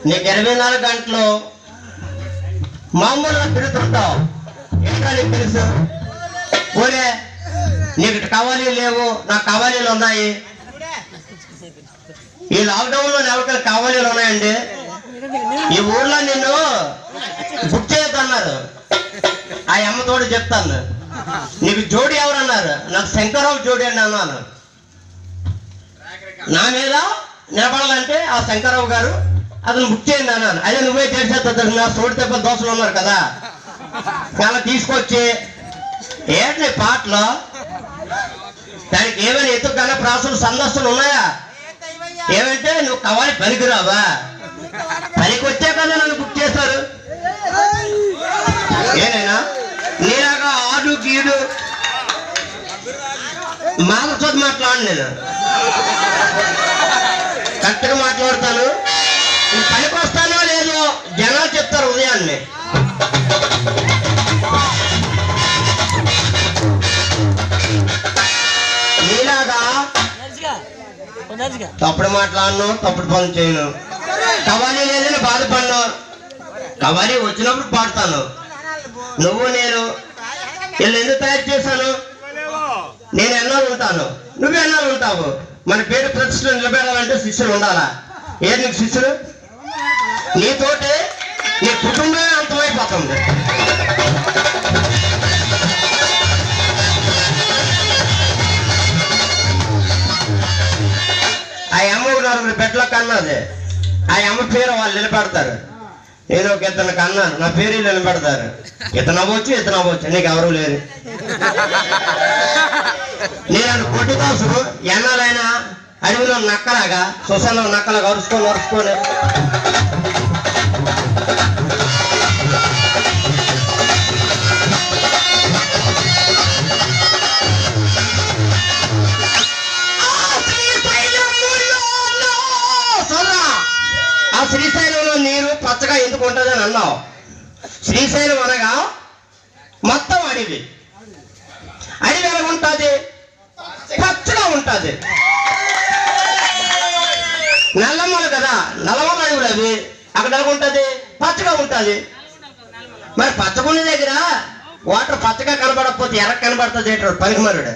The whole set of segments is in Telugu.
నీకు 24 గంటలు మామూలుగా తిరుగుతుంటావు. ఏంటో నీకు తెలుసు? పోలే నీకు కవాలీలు లేవు, నాకు కవాలీలు ఉన్నాయి. ఈ లాక్డౌన్లో ఎవరికైనా కవాలీలు ఉన్నాయండి? ఈ ఊర్లో నిన్ను బుక్ చేయొద్దన్నారు. ఆ అమ్మతోడు చెప్తాను. నీకు జోడి ఎవరన్నారు? నాకు శంకరరావు జోడి అండి అన్నాను. నా మీద నిలబడాలంటే ఆ శంకరరావు గారు అతను బుక్ చేయండి అన్నాను. అదే నువ్వే చేసేస్తా. నా తోటి తెప్ప దోశలు ఉన్నారు కదా, చాలా తీసుకొచ్చి ఏంటి పాటలు దానికి ఏమైనా ఎత్తుకన్నా ప్రాసులు సందస్సులు ఉన్నాయా? ఏమంటే నువ్వు కవాలి పనికిరావా? పనికి వచ్చే కదా నన్ను బుక్ చేశారు. ఏనైనా నీలాగా ఆడు గీడు మాతో మాట్లాడు. నేను కరెక్ట్గా మాట్లాడతాను. పనికి వస్తానో లేదో జనాలు చెప్తారు ఉదయాన్నే. నీలాగా తప్పుడు మాట్లాడను, తప్పుడు పనులు చేయను. కవాలి లేదని బాధపడను. కవాలి వచ్చినప్పుడు పాడతాను. నువ్వు నేను వీళ్ళు ఎందుకు తయారు చేశాను? నేను ఎన్నాళ్ళు ఉంటాను, నువ్వు ఎన్నాళ్ళు ఉంటావు. మన పేరు ప్రతిష్టలు నిలబెట్టాలంటే శిష్యులు ఉండాలా? ఏ నీకు శిష్యులు? నీతోటి నీ కుటుంబమే అంతమైపోతుంది. ఆ అమ్మ 4 పెట్టల కన్నది. ఆ అమ్మ పేరు వాళ్ళు నిలబెడతారు. నేను ఒక ఇతను కన్నాను, నా పేరు నిలబెడతారు. ఇతను అవ్వచ్చు, నీకు ఎవరు లేరు. నేను కొట్టిదాసు ఎన్నాలైనా అడవిలో నక్కలాగా సొసైలో నక్కలాగా అరుచుకొని ఆ శ్రీశైలంలో నీరు పచ్చగా ఎందుకు ఉంటుందని అన్నావు. శ్రీశైలం అనగా మొత్తం అడవి. అడవి ఎలా ఉంటుంది? పచ్చగా ఉంటుంది. నల్లమల కదా, నల్లమల అడవులు అవి. అక్కడ ఎలా ఉంటుంది? పచ్చగా ఉంటుంది. మరి పచ్చగుండి దగ్గర వాటర్ పచ్చగా కనబడకపోతే ఎర్ర కనబడుతుంది ఏంటాడు పనికిమారుడు.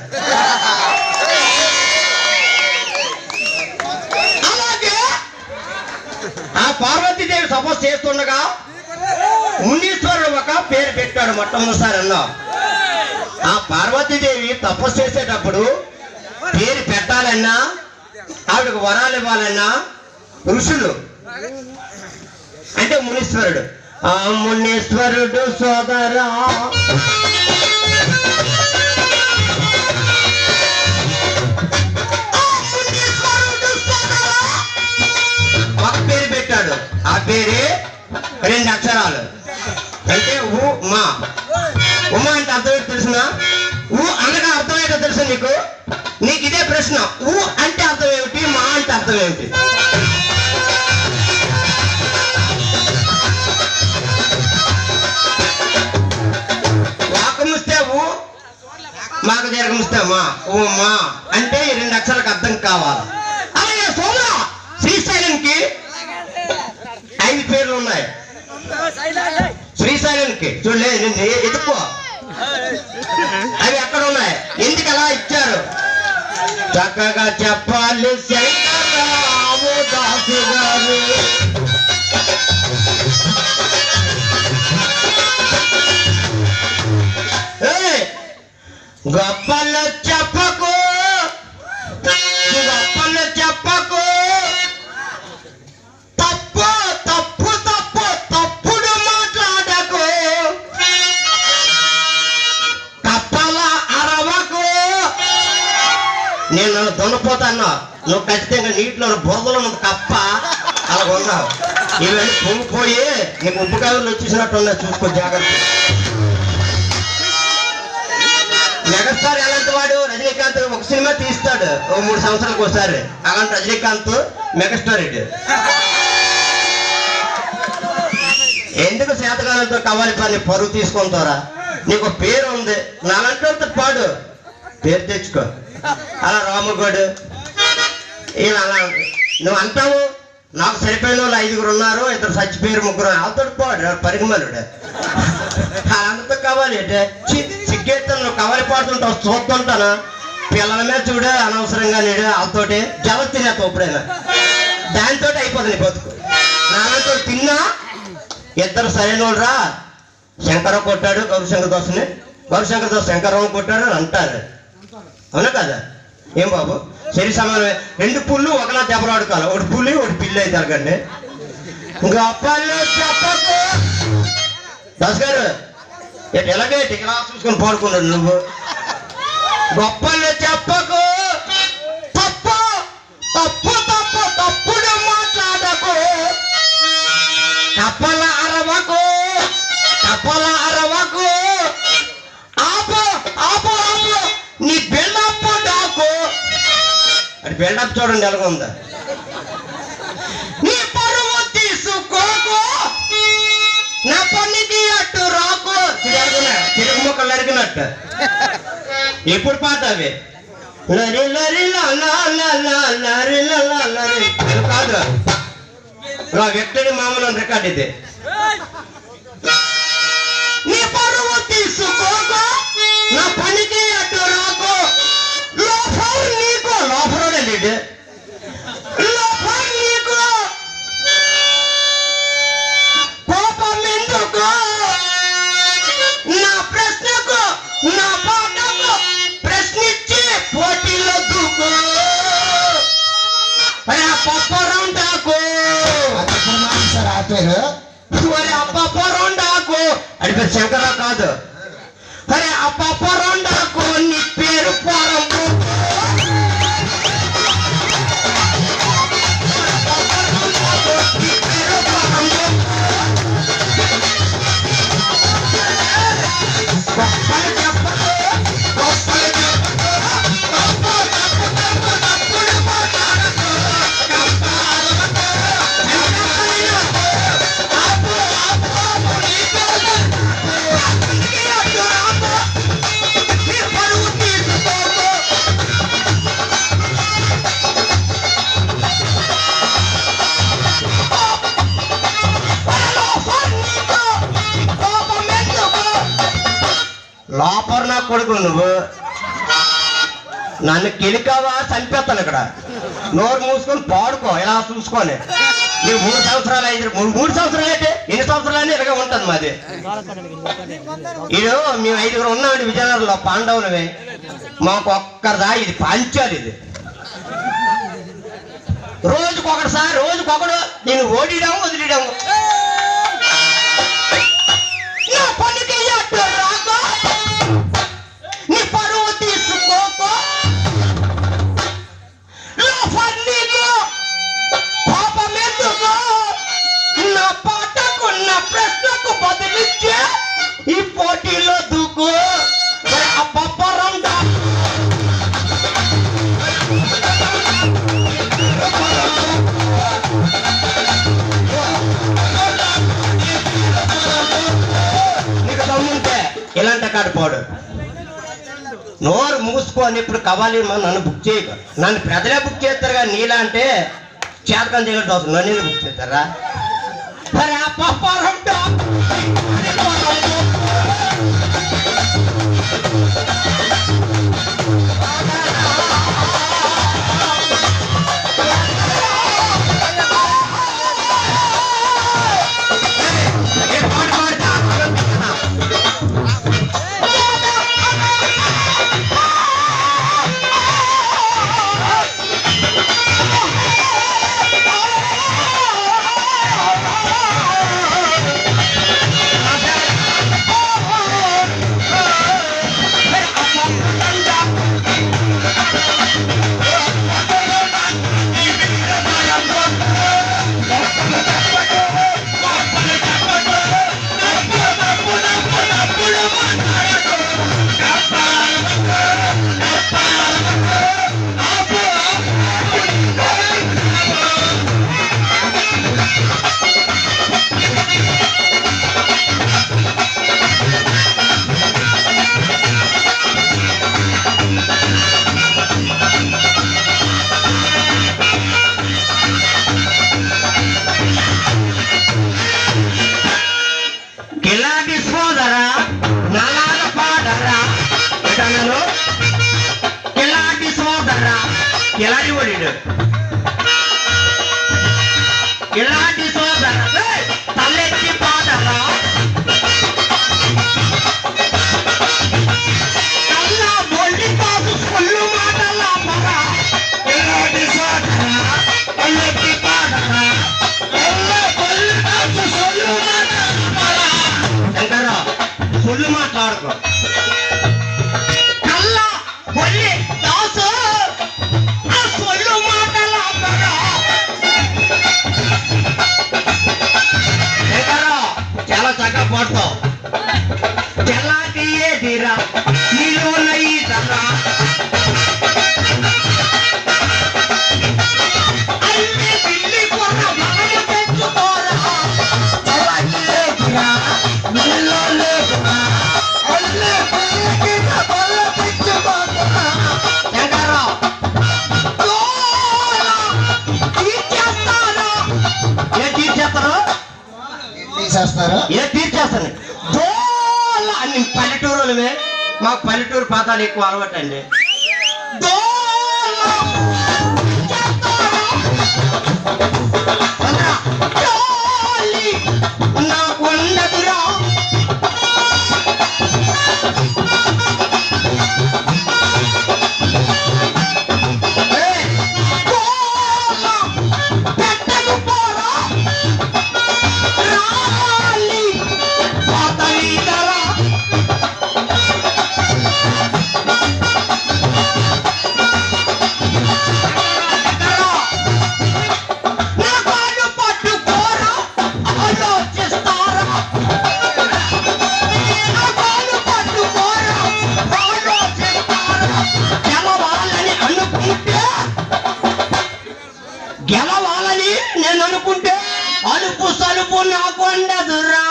ఆ పార్వతీదేవి సపోజ్ చేస్తుండగా మునీశ్వరుడు ఒక పేరు పెట్టాడు మొట్టమొదటిసారి అన్నావు. ఆ పార్వతీదేవి తపస్సు చేసేటప్పుడు పేరు పెట్టాలన్నా, ఆవిడకు వరాలు ఇవ్వాలన్నా ఋషులు అంటే మునీశ్వరుడు. ఆ మునీశ్వరుడు సోదరా ఒక పేరు పెట్టాడు. ఆ పేరే 2 అక్షరాలు. అంటే ఉమా. ఉమా అంటే అర్థం ఏంటో తెలుసునా? అనగా అర్థం ఏంటో తెలుసు నీకు? నీకు ఇదే ప్రశ్న. అంటే అర్థం ఏమిటి, మా అంటే అర్థం ఏమిటి? వాకముస్తే మాకు దీర్ఘముస్తే మా. ఉమా అంటే 2 అక్షరాలకు అర్థం కావాలి. అలాగే సోమ శ్రీశైలంకి 5 పేర్లు ఉన్నాయి. శ్రీశైలంకి చూడలే ఎత్తుకో, అవి ఎక్కడ ఉన్నాయి, ఎందుకు అలా ఇచ్చారు చక్కగా చెప్పాలి శంకరరావు దాసు గారు. గొప్పలు చెప్పకు, గొప్పలు చెప్పకు, తప్పు తప్పు తప్పు తప్పుడు మాట్లాడకు, కప్పల అరవకు. నేను నన్ను దున్నపోతాను, నువ్వు ఖచ్చితంగా నీటిలో బురదలో ఉన్న కప్ప అలా ఉన్నావు. ఇవన్నీ పొంగిపోయి నీకు ఉప్పుకాయలు వచ్చేసినట్టు ఉన్నాయి, చూసుకో జాగ్రత్త. మెగాస్టార్ ఎలాంటి వాడు? రజనీకాంత్ ఒక సినిమా తీస్తాడు 3 సంవత్సరాలకు ఒకసారి. అలాంటి రజనీకాంత్ మెగాస్టార్ ఇటు. ఎందుకు శాతకాలంతో కవ్వాలి పని పరువు తీసుకుంటారా? నీకు పేరు ఉంది, నాలంటే పాడు పేరు తెచ్చుకో. అలా రాముగోడు ఇలా అలా నువ్వు అంటావు, నాకు సరిపోయిన వాళ్ళు 5గురు ఉన్నారు, 2 చచ్చిపోయారు, 3 వాళ్ళతో పాడు పరిగమలుడు వాళ్ళందరితో కావాలి అంటే సిగ్గెత్తాను. నువ్వు కవలి పాడుతుంటావు చూస్తుంటాను. పిల్లల మీద చూడు అనవసరంగా నీడు వాళ్ళతోటి జల తినేస్తావు ఎప్పుడైనా. దానితో అయిపోతుంది బతుకు. నాన్నతో తిన్నా 2 సరైన వాళ్ళు రా. శంకరం కొట్టాడు గౌరీశంకర దోశని, గౌరీశంకర దోశ శంకరం కొట్టాడు అని అంటారు. అవునా కదా? ఏం బాబు సరి సమానమే. 2 పుల్లు ఒకలా దెబ్బలాడుకోవాలి. 1 పులి 1 పిల్లి అయితే అడగండి. గొప్పలు చెప్పకు దాస్ గారు. ఎలాగే ఇలా చూసుకొని పాడుకున్నాడు నువ్వు. గొప్పలు చెప్పకు, తప్పు తప్పు తప్పు తప్పుడు మాట్లాడకు, తప్పల అరవకు తప్పల అరవకు, ఆపు ఆపు ఆపు నీ బిల్డప్ డాకు. అది బిల్డప్ చూడండి ఎలాగ ఉందా. నీ పరువు తీసుకోకు, నా పనికి అట్టు రాకు. తిరుగు ముక్కలు నరికినట్టు. ఎప్పుడు పాట అవి లరి లరి లరి లరి కాదు. వ్యక్తుడి మామూలు రికార్డ్ ఇది. నీ పరువు తీసుకోకు, నా పనికి అడ్డు రాకు, లోఫర్ నీకు లోఫరోడే లేడు లోఫర్ నీకు కోపం ఎందుకు, నా ప్రశ్నకు నా పాటకు ప్రశ్నించి పోటీలో దూకు. పప్పరండాకు అప్పరండాకు అది పేరు శంకరా కాదు. అరే అప్పరండాకు నీ పేరు పోరంపు. లోపల నా కొడుకు నువ్వు నన్ను కెలికావా చంపేస్తాను ఇక్కడ. నోరు మూసుకొని పాడుకో ఇలా చూసుకొని. నువ్వు 3 సంవత్సరాలు 3 సంవత్సరాలు అయితే ఎన్ని సంవత్సరాలు ఇలాగే ఉంటుంది మాది. ఇది మేము 5గురు ఉన్నామండి విజయనగరంలో పాండవులమే. మాకు ఒక్కరిదా ఇది పంచాలి. ఇది రోజుకొకటిసారి రోజుకొకడు నేను ఓడిడాము వదిలిడాము. నీ పరువు తీసుకోకు, కోపం ఎందుకు, నా పాటకు నా ప్రశ్నకు బదిలిచ్చే ఈ పోటీలో దూకు. పప్పరం నీకు దమ్ముంటే ఇలాంటి కాడిపోడు. నోరు మూసుకొని ఇప్పుడు కవాలి నన్ను బుక్ చేయకు. నన్ను ప్రజలే బుక్ చేస్తారు కానీ నీలా అంటే చేతకం చేయడం అవసరం. నన్ను బుక్ చేస్తారా? సరే ఆ పప్పారం కిలాడి ఓడిడు ఇలాంటి సోదర తలెత్తి పాదరా కల్లా బొల్లి కాదు సొల్లు మాటలా పరా ఇలాంటి సోదర తలెత్తి పాదరా కల్లా బొల్లి కాదు సొల్లు మాటలా పరా శంకర సొల్లు మాట్లాడుకో కల్లా బొల్లి దాసు ఆ సొల్లు మాటలా పరా చాలా చక్కగా పాడతావు చెల్లాకి ఏదిరా నీలో నయ్యిదరా అల్లి పిల్లి కొన్న మనము తెచ్చుకోరా చెల్లాకి ఏదిరా నీలో లేదురా అల్లి పిల్లికి బల్ల తెచ్చుకోరా శంకరా తీర్చేస్తారు ఏ తీర్చేస్తాను దోల అని పల్లెటూరులమే మాకు పల్లెటూరు పాతాలు ఎక్కువ అలవాటు అండి నాకు ఉండదురా గెలవాలని నేను అనుకుంటే అలుపు సలుపు నాకు ఉండదురా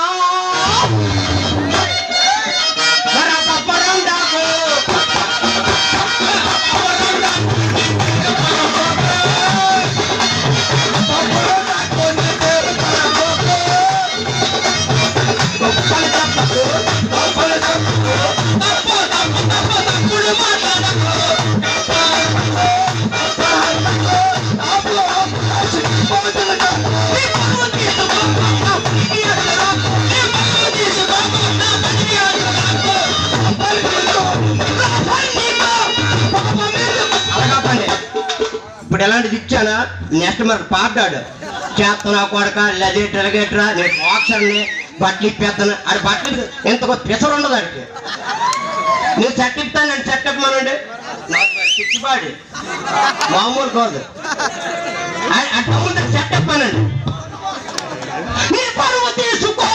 ఇప్పుడు ఎలాంటిది ఇచ్చానా నెక్స్ట్ మరి పాడ్డాడు చేస్తున్నా కొడక లెగేటరా నేను బాక్సర్ని బట్టలు ఇప్పేస్తాను అది బట్టలు ఎంతకో ప్రెషర్ ఉండదు అడికి నేను సెట్ ఇస్తాను నేను సెట్ ఇప్పమనండి నాకు పిచ్చిపాడి మామూలు కాదు అట్లా ముందు సెట్ ఇప్పానండి నీ పరువు తీసుకో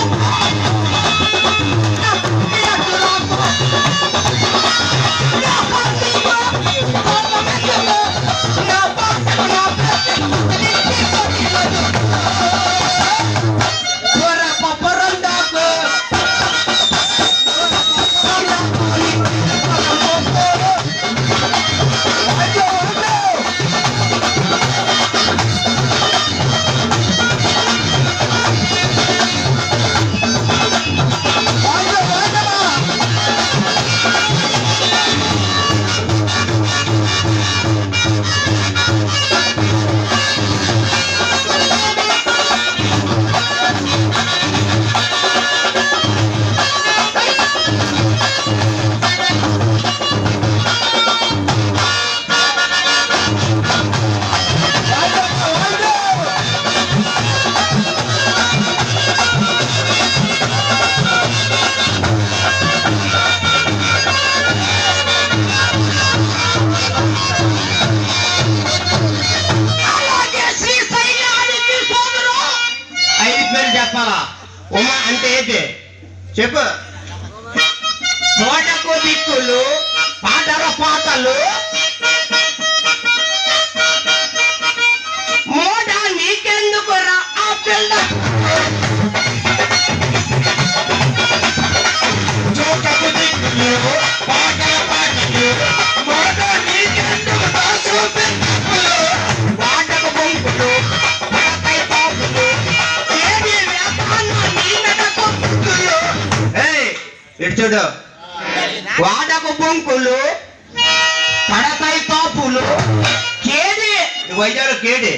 చెప్పాలా ఉమా అంటే ఏంటి చెప్పు తోటకు దిక్కులు పాటల పాటలు మోడ నీకెందుకు రా ఆ పిల్ల తోటకు దిక్కులు పాటల పాటలు మోడ నీకెందుకు పాటకు బొంకులు చూడు వాడకు బొంకులు పడతాయి తోపులు వైజాగ్లో కేడే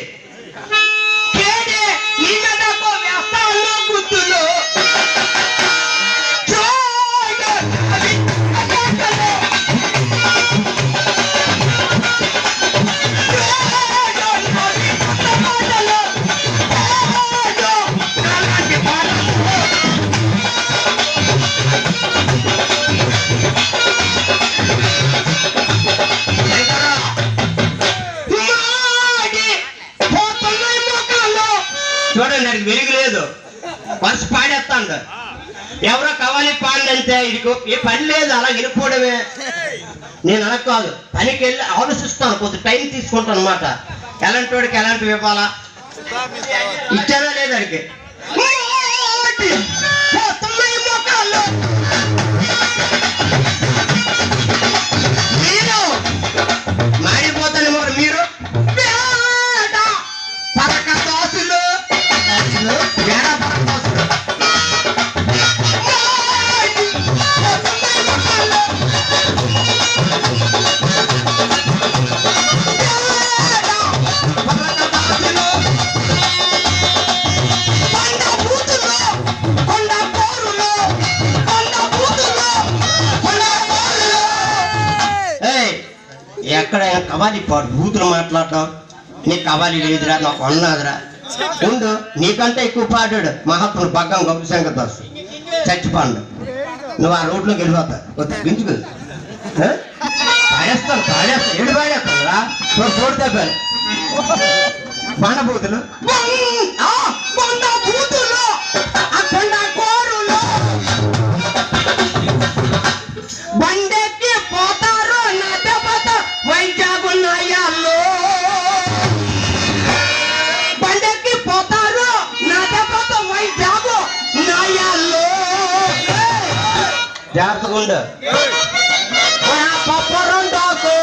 కేడే నీ మీద వేస్తాను గుర్తులు చూడండి, నాకు వెలుగు లేదు, మనసు పాడేస్తాడు. ఎవరో కవాలి పాడంటే ఇదిగో ఏ పని లేదు, అలా వెళ్ళిపోవడమే. నేను అలా కాదు, పనికి వెళ్ళి ఆలోచిస్తాను, కొద్ది టైం తీసుకుంటాను అనమాట. ఎలాంటి వాడికి ఎలాంటివి ఇవ్వాలా, ఇచ్చారా లేదా అడిగి మీరు మారిపోతాను. మరి మీరు పరక దోసులు వేడ పరక దోసులు ఎక్కడ కవాలి పాడు బూతులు మాట్లాడటం. నీకు కవాలి లేదురా, నాకు అన్నదిరా ఉండు. నీకంటే ఎక్కువ పాడాడు మహాత్ముడు పగ్గం గౌరీశంకర్ దాస్ చచ్చిపోండు. నువ్వు ఆ రోడ్లోకి వెళ్ళిపోతా గించుకు పాడేస్తాను ఏడు పాడేస్తాను రా తోడు తప్పారు బండబూతులు బండెక్కి పోతారు వైజాగ్ నాయాల్లో, బండెక్కి పోతారు నాటపోత వైజాగ్ నాయాల్లో. జాగ్రత్తగా ఉండు పప్పరం డాకు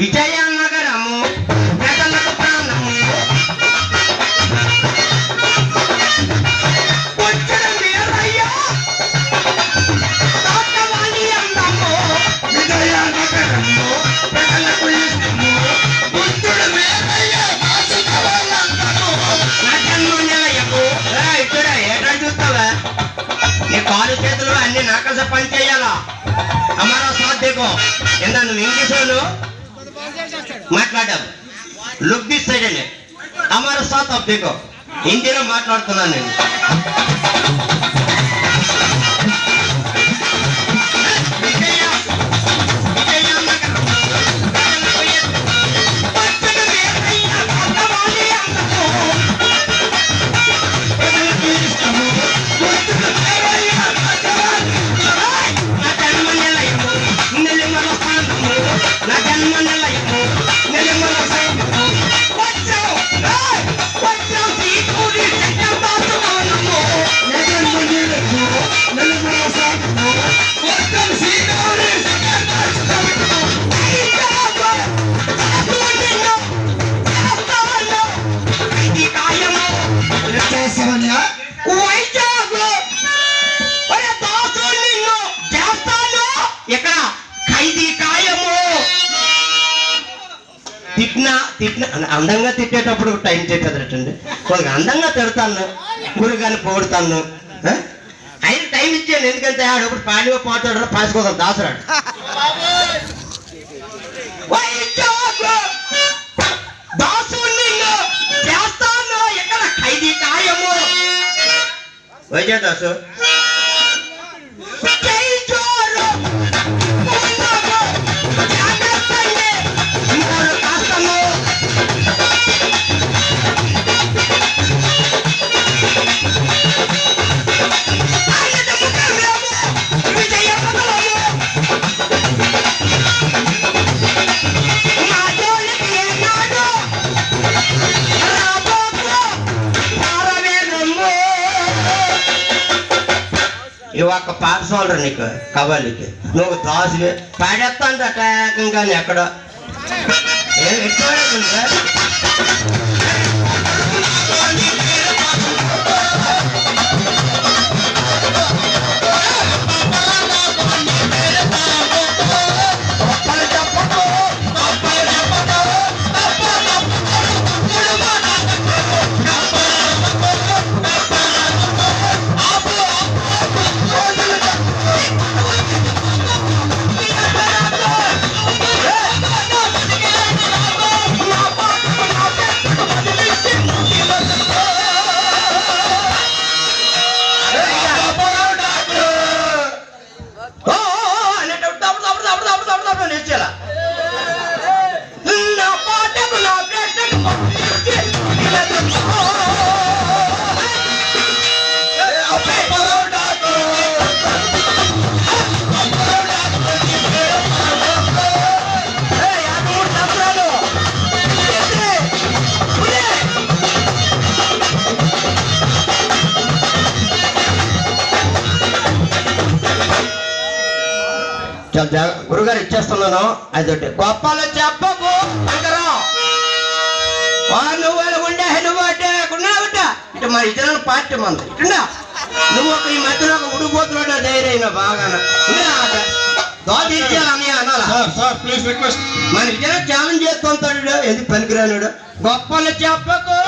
విజయనగరము ప్రజలకు ప్రాణము వచ్చడ వీరయ్య తాతవాణి అందము. విజయనగరము ప్రజలకు ఇష్టము వచ్చడ వీరయ్య తాతవాణి అందము. నా జన్మ నిలయము ఇక్కడ ఏటా చూస్తావా, నీ కాలు చేతులు అన్ని నాకస పని చేయాలా. हमारा साथ देखो इंग्लिश మాట్లాడాం లుక్ దిస్ సైడ్ అని हमारा साथ आप देखो హిందీలో మాట్లాడుతున్నాను నేను. అందంగా తిట్టేటప్పుడు టైం చెప్పేదటండి, కొద్దిగా అందంగా తిడతాను, గురుగాని పోడుతాను, ఆయన టైం ఇచ్చాను. ఎందుకంటే ఆడప్పుడు పాడివో పోతాడు పాసుకోదాం దాసరాడు. దాసు వైజయదాసు ఒక్క పాఠశాలరా నీకు కవ్వాలికి నువ్వు దాసువి పాడేస్తాను అటాకంగా ఎక్కడ గురుగారు ఇచ్చేస్తున్నాను. అదొకటి గొప్పలు చెప్పకు నువ్వు ఉండే నువ్వు అంటే ఇటు మా ఇతరుల పార్టీ మంది ఇటున్నా నువ్వు ఒక ఈ మధ్యలో ఒక ఉడిపోతున్నాడు ధైర్యం బాగా దోచేయాలని అనాలా మన ఇతర ఛాలెంజ్ చేస్తుంటాడు ఎందుకు పనికిరానుడు గొప్పలు చెప్పకు